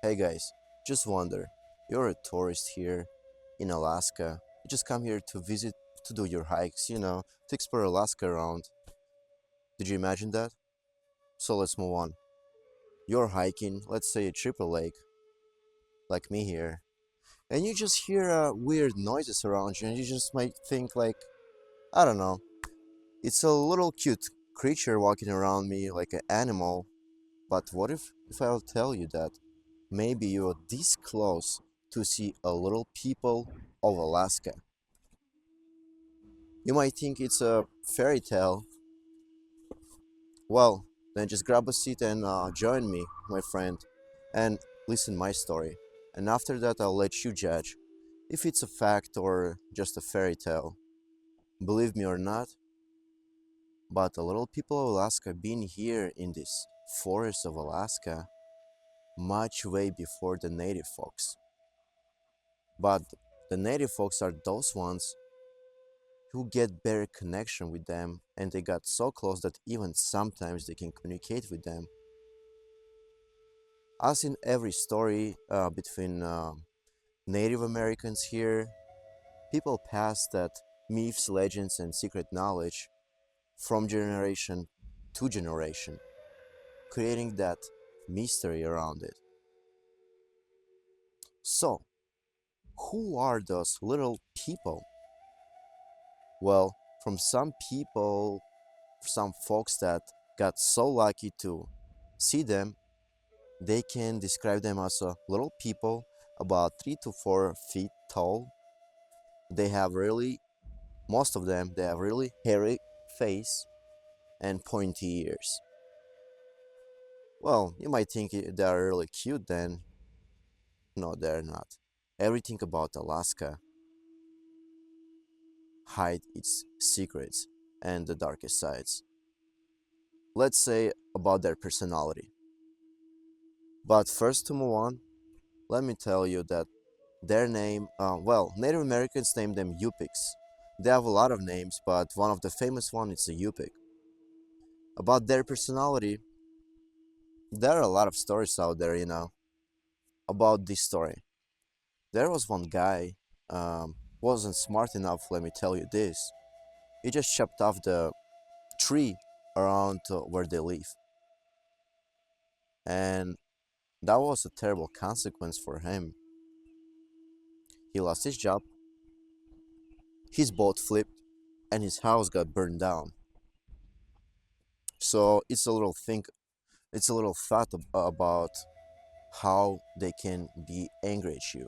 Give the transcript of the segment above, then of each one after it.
Hey guys, just wonder, you're a tourist here in Alaska. You just come here to visit, to do your hikes, to explore Alaska around. Did you imagine that? So let's move on. You're hiking, let's say a triple lake, like me here, and you just hear weird noises around you, and you just might think like, I don't know, it's a little cute creature walking around me like an animal. But what if I'll tell you that maybe you're this close to see a little people of Alaska? You might think it's a fairy tale. Well, then just grab a seat and join me, my friend, and listen my story. And after that, I'll let you judge if it's a fact or just a fairy tale. Believe me or not, but the little people of Alaska been here in this forest of Alaska much way before the native folks. But the native folks are those ones who get better connection with them, and they got so close that even sometimes they can communicate with them. As in every story between Native Americans here, people pass that myths, legends, and secret knowledge from generation to generation, creating that mystery around it. So, who are those little people? Well, from some people, some folks that got so lucky to see them, they can describe them as a little people about 3 to 4 feet tall. They have really, most of them, they have really hairy face and pointy ears. Well, you might think they are really cute then. No, they're not. Everything about Alaska hide its secrets and the darkest sides. Let's say about their personality. But first to move on, let me tell you that their name, Native Americans named them Yupiks. They have a lot of names, but one of the famous one is a Yupik. About their personality, there are a lot of stories out there, about this story. There was one guy, wasn't smart enough, let me tell you this. He just chopped off the tree around where they live. And that was a terrible consequence for him. He lost his job, his boat flipped, and his house got burned down. So it's a little thought about how they can be angry at you.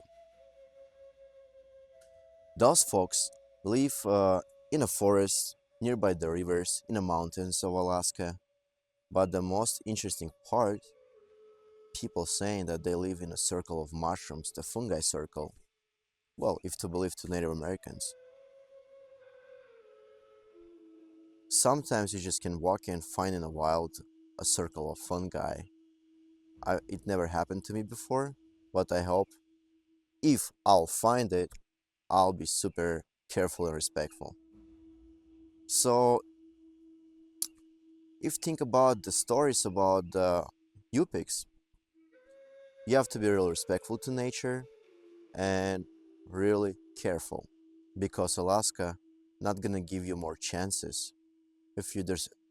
Those folks live in a forest nearby the rivers in the mountains of Alaska. But the most interesting part, people saying that they live in a circle of mushrooms, the fungi circle. Well, if to believe to Native Americans. Sometimes you just can walk and find in the wild a circle of fungi. It never happened to me before, but I hope if I'll find it, I'll be super careful and respectful. So, if you think about the stories about the Yupiks, you have to be really respectful to nature and really careful because Alaska not gonna give you more chances if you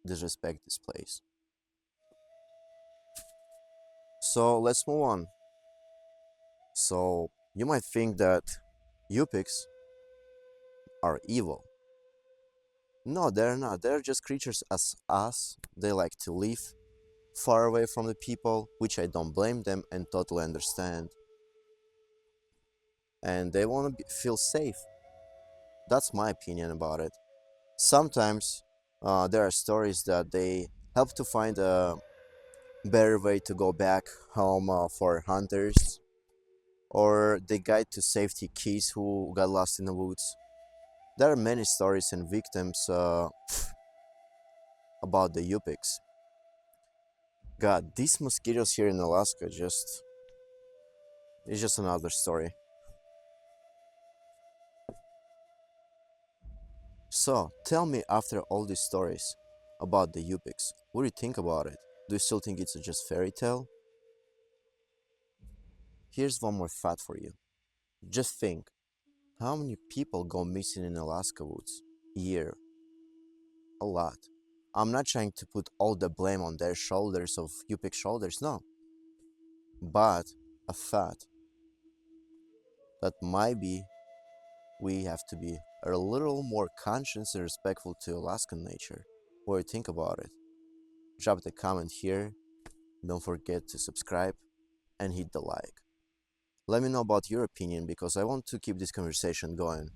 disrespect this place. So let's move on. So you might think that Yupiks are evil. No, they're not. They're just creatures as us. They like to live far away from the people, which I don't blame them and totally understand. And they want to feel safe. That's my opinion about it. Sometimes there are stories that they help to find a better way to go back home for hunters, or they guide to safety keys who got lost in the woods. There are many stories and victims about the Yupiks. God, these mosquitoes here in Alaska just is just another story. So tell me, after all these stories about the Yupiks, what do you think about it? Do you still think it's just fairy tale? Here's one more fact for you. Just think, how many people go missing in Alaska woods a year? A lot. I'm not trying to put all the blame on their shoulders of Yupik shoulders, no. But a fact that might be we have to be a little more conscious and respectful to Alaskan nature. What do you think about it? Drop the comment here. Don't forget to subscribe and hit the like. Let me know about your opinion because I want to keep this conversation going.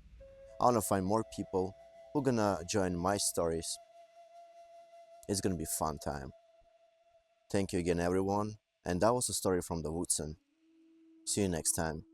I want to find more people who gonna join my stories. It's gonna be a fun time. Thank you again everyone, and that was a story from the WOODSAN. See you next time.